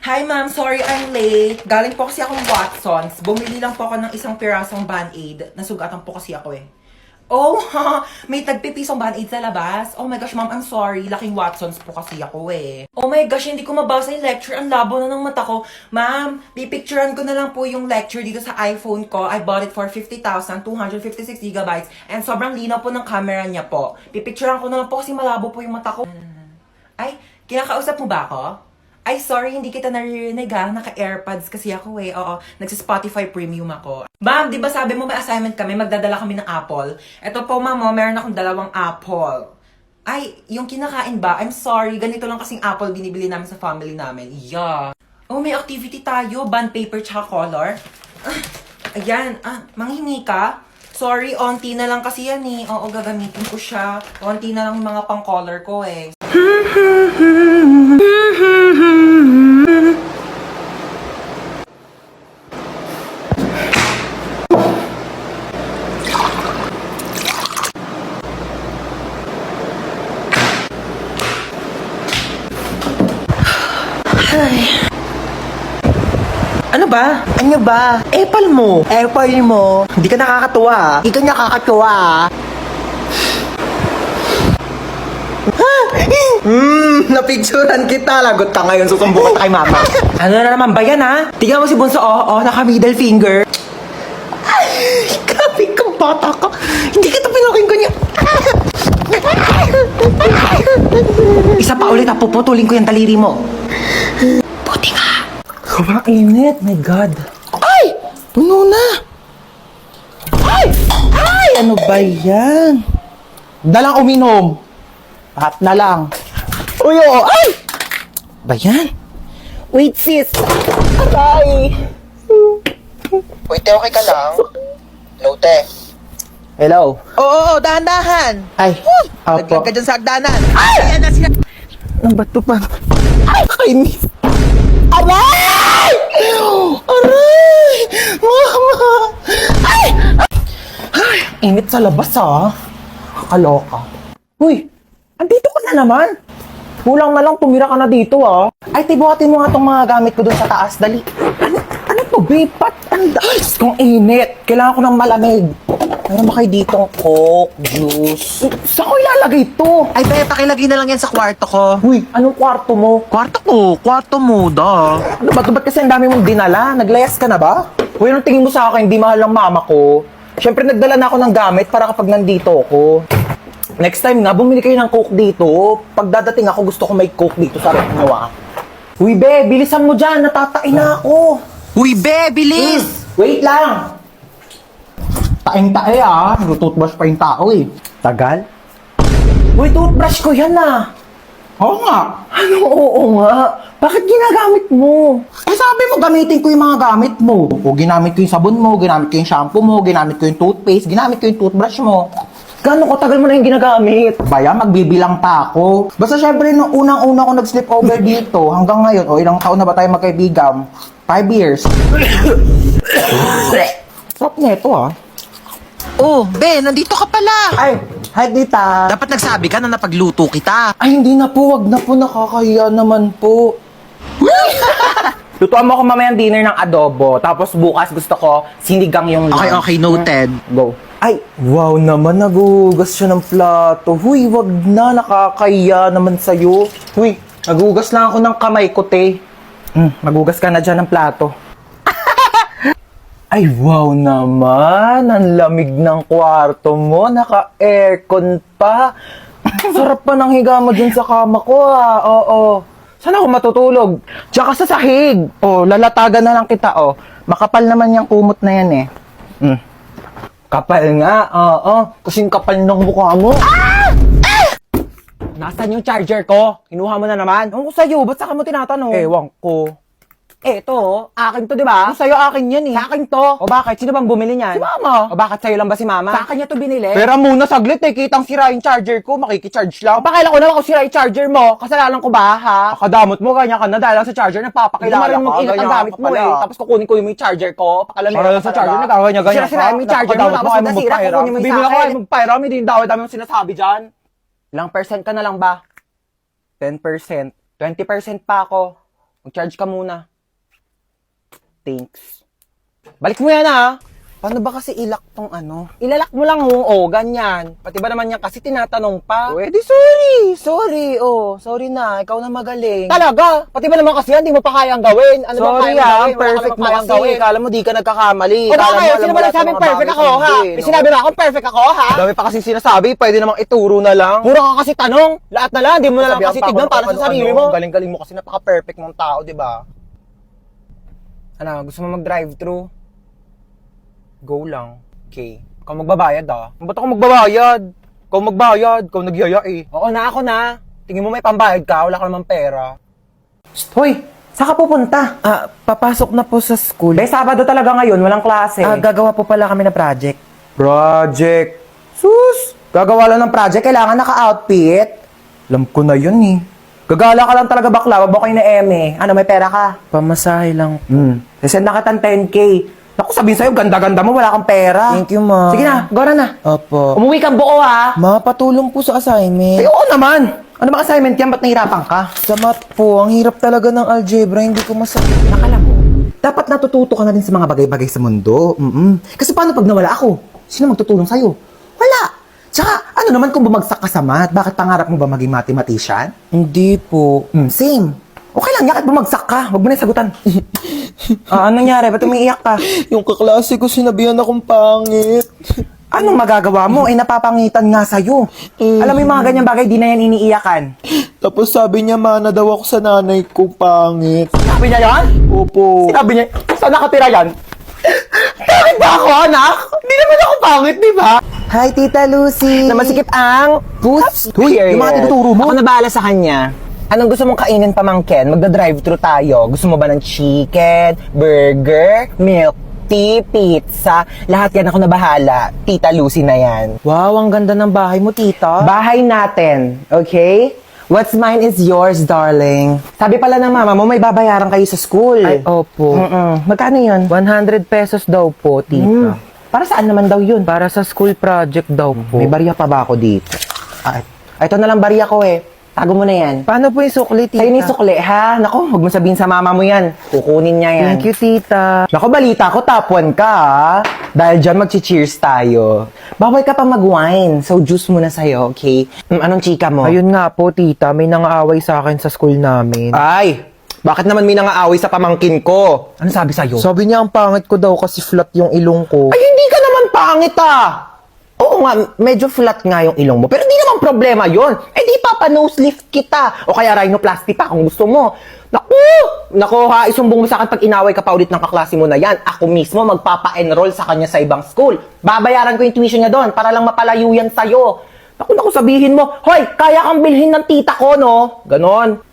Hi ma'am, sorry I'm late. Galing po kasi akong Watsons. Bumili lang po ako ng isang pirasong Band-Aid. Nasugatan po kasi ako eh. Oh, may tagpipisong Band-Aid sa labas. Oh my gosh, ma'am, I'm sorry. Laking Watsons po kasi ako eh. Oh my gosh, hindi ko mabasa yung lecture. Ang labo na ng mata ko. Ma'am, pipicturean ko na lang po yung lecture dito sa iPhone ko. I bought it for 50,000, 256 gigabytes. And sobrang linaw po ng camera niya po. Pipicturean ko na lang po kasi malabo po yung mata ko. Ay, kinakausap mo ba ako? Ay, sorry, hindi kita naririnig ha. Naka-AirPods kasi ako eh. Oo, nagsa-Spotify Premium ako. Ma'am, di ba sabi mo may assignment kami, magdadala kami ng apple? Ito po, ma'am, oh, meron akong 2 apple. Ay, yung kinakain ba? I'm sorry, ganito lang kasing apple binibili namin sa family namin. Yeah. Oh, may activity tayo. Bond paper tsaka color. Ayan, manghingi ka? Sorry, onti na lang kasi yan eh. Oo, gagamitin ko siya. Onti na lang yung mga pang-color ko eh. Ano ba? Ano ba? Apple mo. Apple mo. Hindi ka nakakatuwa. Hindi ka nakakatuwa. Napicturan kita. Lagot ka ngayon. Susumbukan ka kay mama. Ano na naman ba yan ha? Tingnan mo si Bunso. Naka middle finger. Grabe kang bata ka. Hindi kita pinakinggan niya. Isa pa ulit, puputulin ko yung taliri mo. Buti nga. Kumainit, my God. Ay! Puno na. Ay! Ay! Ano ba yan? Dalang uminom. Lahat na lang. Uy, ay! Ba yan? Wait, sis. Aray! Wait, te, okay ka lang? Hello, te. Hello. Oo, dahan-dahan. Ay, Naglag ka dyan sa hagdanan. Ay! Ayan na sila. Ang bato pa. Ay, kainis. Aray! Aray! Mama! Ay! Ay! Init sa labas, ha? Kaloka. Uy! Andito ka na naman. Kulang na lang, tumira ka na dito, ha? Ay, tibuhatin mo nga tong mga gamit ko dun sa taas. Dali. Ano to, babe? Diyos kong init. Kailangan ko ng malamig. Meron ba kayo ditong Coke, juice? Saan ko ilalagay to? Ay, te, pakilagay na lang yan sa kwarto ko. Uy, anong kwarto mo? Kwarto mo, da. Ano ba? Ba't kasi ang dami mong dinala? Naglayas ka na ba? Uy, anong tingin mo sa akin? Hindi mahal ng mama ko. Siyempre, nagdala na ako ng gamit para kapag nandito ako. Next time nga, bumili kayo ng Coke dito. Pag dadating ako, gusto ko may Coke dito sa rep nyo, ah. Uy, be, bilisan mo dyan. Natatain na ako. Uy, be, bilis! Wait lang. Taing-tae, ah. Nag-toothbrush pa yung tao, eh. Tagal? Uy, toothbrush ko yan, ah. Oo nga. Ano, oo nga? Bakit ginagamit mo? Eh, sabi mo, gamitin ko yung mga gamit mo. O, ginamit ko yung sabon mo, ginamit ko yung shampoo mo, ginamit ko yung toothpaste, ginamit ko yung toothbrush mo. Gano'ng katagal mo na yung ginagamit? Baya, magbibilang pa ako. Basta syempre, nung unang-una ko nag-sleep over dito, hanggang ngayon, o ilang taon na ba tayo magkaibigan? 5 years. Sarap neto, ah. Oh, be, nandito ka pala. Ay, hi, Tita. Dapat nagsabi ka na napagluto kita. Ay, hindi na po. Wag na po. Nakakahiya naman po. Lutuan mo ako mamayang dinner ng adobo. Tapos bukas gusto ko sinigang yung lunch. Okay, noted. Go. Ay, wow naman. Nagugas siya ng plato. Huy, wag na. Nakakahiya naman sa'yo. Huy, nagugas lang ako ng kamay ko, te. Magugas ka na dyan ng plato. Ay, wow naman. Ang lamig ng kwarto mo. Naka-aircon pa. Sarap pa ng higa mo dun sa kama ko, ah. Oo. Saan ako matutulog? Tsaka sa sahig. Oh, lalatagan na lang kita, oh. Makapal naman yung kumot na yan, eh. Kapal nga, oo. Kasing kapal ng mukha mo. Ah! Nasaan yung charger ko? Kinuha mo na naman? Ano ko sa'yo? Ba't saka mo tinatanong? Ewan ko. Eto, akin to, di ba? Sa'yo akin yan eh. Sa akin to. O bakit? Sino bang bumili niyan? Si mama. O bakit sa'yo lang ba si mama? Sa akin niya to binili. Pero muna saglit eh, kitang sira yung charger ko, makikicharge lang. O pakailan ko naman kung sira yung charger mo. Kasalanan ko ba, ha? Kadamot mo, ganyan ka na dahil lang sa charger, nagpapakilala ka. Hindi mo rin ang gamit mo eh. Tapos kukunin ko yung charger ko, pakalamera ka sa charger, nagkaganyan ganyan ka. Sira-sira yung charger mo, tapos nasira, kukunin mo yung sa akin. Magpairam, hindi yung dami mong sinasabi dyan. Ilang percent ka na lang ba? 10%. 20% pa ako. Mag-charge ka muna. Thanks. Balik mo yan ha. Paano ba kasi ilak tong ano? Ilalak mo lang ganyan. Pati ba naman yan kasi tinatanong pa? Pwede, sorry. Sorry na, ikaw na magaling. Talaga? Pati ba naman kasi yan, di mo pa kayang gawin? Ano ba kayang gawin? perfect mo kasi. Gawin. Kala mo di ka nagkakamali. O bakit? Sino ba nagsabing perfect ako, ha? May sinabi na akong perfect ako, ha? Dami pa kasi sinasabi, pwede namang ituro na lang. Puro ka kasi tanong. Lahat na lang, di mo na lang kasi tignan para sa sarili mo. Galing-galing mo kasi napaka-perfect mong tao, di ba? Ano, gusto mo mag-drive-thru? Go lang. Okay. Ikaw magbabayad Ba't ako magbabayad? Ikaw magbayad. Ikaw nagyaya eh. Oo na, ako na. Tingin mo may pambayad ka, wala ka namang pera. Hoy, saan ka pupunta? Papasok na po sa school. Sabado talaga ngayon, walang klase. Gagawa po pala kami ng project. Project. Sus! Gagawa lang ng project, kailangan naka-outfit. Alam ko na yun eh. Gagala ka lang talaga bakla, wabo kayo na eme. Ano, may pera ka? Pamasahe lang. Send na kitang 10K. Naku, sabihin sa'yo, ganda-ganda mo, wala kang pera. Thank you, ma. Sige na, gora na. Opo. Umuwi kang buo, ha? Ma, patulong po sa assignment. Oo naman. Ano ba assignment yan? Ba't nahirapan ka? Sa math po, ang hirap talaga ng algebra, hindi ko masabi. Nakala mo, dapat natututo ka na din sa mga bagay-bagay sa mundo. Kasi paano pag nawala ako? Sino magtutulong sa'yo? Wala. Tsaka, ano naman kung bumagsak ka sa math? Bakit pangarap mo ba maging mathematician? Hindi po. Same. Okay lang, yakit bumagsak ka. Huwag mo na yung sagutan. Anong nangyari? Ba't umiiyak ka? Yung kaklase ko sinabihan akong pangit. Anong magagawa mo? Napapangitan nga sa'yo. Alam mo yung mga ganyang bagay, di na yan iniiyakan. Tapos sabi niya, mana daw ako sa nanay ko pangit. Sabi niya yan? Opo. Sinabi niya, saan nakatira yan? Bakit ba ako, anak? Hindi naman ako pangit, di ba? Hi, Tita Lucy. Na masikip ang Boots. Yung mga tinuturo mo. Ako Ako na bahala sa kanya. Anong gusto mong kainin, pamangkin? Magda-drive-thru tayo. Gusto mo ba ng chicken, burger, milk tea, pizza? Lahat yan ako na bahala. Tita Lucy na yan. Wow, ang ganda ng bahay mo, tita. Bahay natin, okay? What's mine is yours, darling. Sabi pala ng mama mo, may babayaran kayo sa school. Ay, opo. Magkano yun? 100 pesos daw po, tita. Para saan naman daw yun? Para sa school project daw po. May barya pa ba ako dito? Ito na lang barya ko eh. Tago mo na yan. Paano po yung sukli, tita? Sa'yo ni sukli, ha? Naku, huwag mo sabihin sa mama mo yan. Kukunin niya yan. Thank you, tita. Naku, balita ko, top 1 ka, ha? Dahil dyan, mag-cheers tayo. Bawal ka pa mag-wine, so juice muna sa'yo, okay? Anong chika mo? Ayun nga po, tita. May nangaaway sa akin sa school namin. Ay! Bakit naman may nangaaway sa pamangkin ko? Ano sabi sa'yo? Sabi niya, ang pangit ko daw kasi flat yung ilong ko. Ay, hindi ka naman pangit, Oo nga, medyo flat nga yung ilong mo. Pero di naman problema yon. Di papa-nose lift kita. O kaya rhinoplasty pa kung gusto mo. Naku ha, isumbong mo sa akin pag inaway ka pa ulit ng kaklase mo na yan. Ako mismo magpapa-enroll sa kanya sa ibang school. Babayaran ko yung tuition niya doon para lang mapalayo yan sa'yo. Naku, sabihin mo, hoy, kaya kang bilhin ng tita ko, no? Ganon.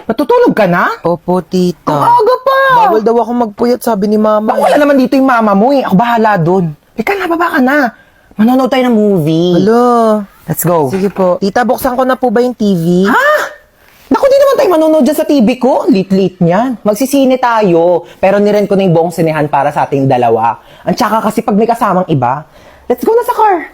Natutulog ka na? Opo, tita. Ang aga pa! Bawal daw ako magpuyat, sabi ni mama. Baka wala naman dito yung mama mo eh. Ako bahala doon. Ika na, baba ka na. Manonood tayo ng movie. Hello. Let's go. Sige po. Tita, buksan ko na po ba yung TV? Ha? Naku, di naman tayo manonood dyan sa TV ko. Lit-lit niyan. Magsisine tayo. Pero nirent ko na yung buong sinehan para sa ating dalawa. Ang tsaka kasi pag may kasamang iba, let's go na sa car.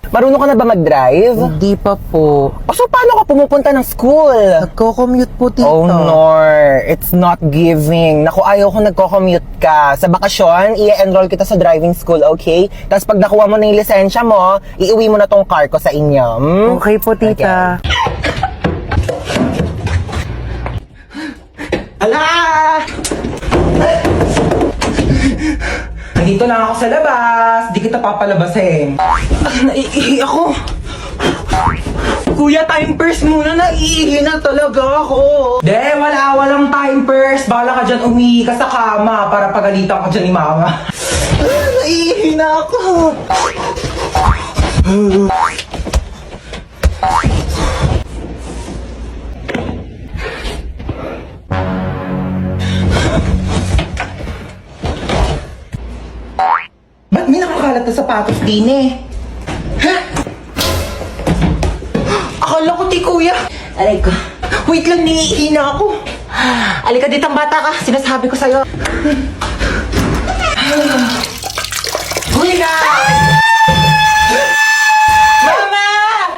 Marunong ka na ba mag-drive? Hindi pa po. O so, paano ka pumupunta ng school? Nagko-commute po, tita. Oh, Nor. It's not giving. Naku, ayaw ko nagko-commute ka. Sa bakasyon, i-enroll kita sa driving school, okay? Tapos pag nakuha mo na yung lisensya mo, iuwi mo na tong car ko sa inyo. Okay po, tita. Ala! Nandito lang ako sa labas. Di kita papalabasin. Naiihi ako. Kuya, time first muna. Naiihi na talaga ako. Walang time first. Bala ka dyan, umihi ka sa kama para pagalitan ka dyan ni mama. Naiihi na ako. Ba't may nakakalat na sapatos din eh? Ha? Akala ko di kuya. Aray ko. Wait lang, niihi na ako. Alika ditang bata ka. Sinasabi ko sa'yo. Kuya! Mama!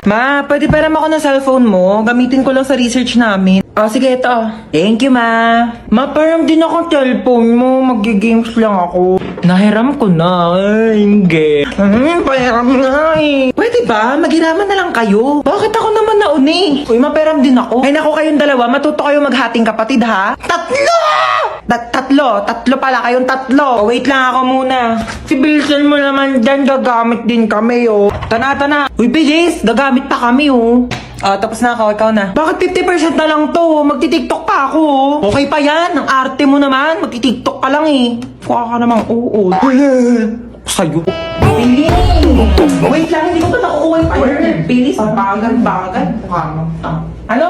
Ma, pwede pa naman ako ng cellphone mo. Gamitin ko lang sa research namin. Oh, sige, ito. Thank you, ma. Ma, parang din akong cellphone mo. Mag-games lang ako. Nahiram ko na. Ay, hindi. Pahiram na eh. Pwede ba? Maghiraman na lang kayo. Bakit ako naman nauni? Uy, maperam din ako. Ay, naku kayong dalawa. Matuto kayo maghating kapatid, ha? Tatlo! Tatlo pala kayong tatlo. Oh, wait lang ako muna. Si Bilson mo naman dyan, gagamit din kami, oh. Tana. Uy, bilis. Gagamit pa kami, oh. Ah, tapos na ako, ikaw na. Bakit 50% na lang to? Magti-tiktok pa ako. Okay pa yan, ang arte mo naman. Magti-tiktok ka lang eh. Kuha ka namang oo. Sa'yo. Bilis! Wait lang, hindi ko pa nakukuha yung word. Bilis, bagal. Mukha mo. Ano?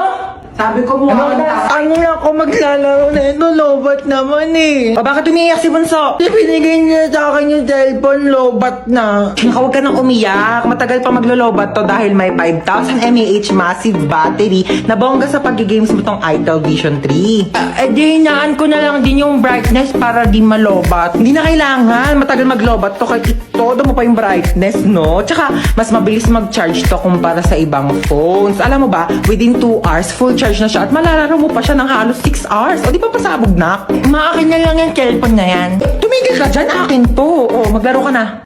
Sabi ko mukha ka. Ano na ako maglalaro na ito? Lobat naman eh. O bakit umiiyak si Bunso? Binigay niya sa akin yung cellphone, lobat na. Huwag ka nang umiyak. Matagal pa maglo-lobat to dahil may 5,000 mAh massive battery na bongga sa pag-games mo tong Itel Vision 3. Di hinaan ko na lang din yung brightness para di malobat. Hindi na kailangan. Matagal maglobat to kahit todo mo pa yung brightness, no? Tsaka, mas mabilis mag-charge to kumpara sa ibang phones. Alam mo ba, within 2 hours, full charge na siya at malalaro mo pa siya ng halos 6 hours. O di pa pasabog na? Maakin na lang yung cellphone na yan. Tumigil ka dyan, akin to. O, maglaro ka na.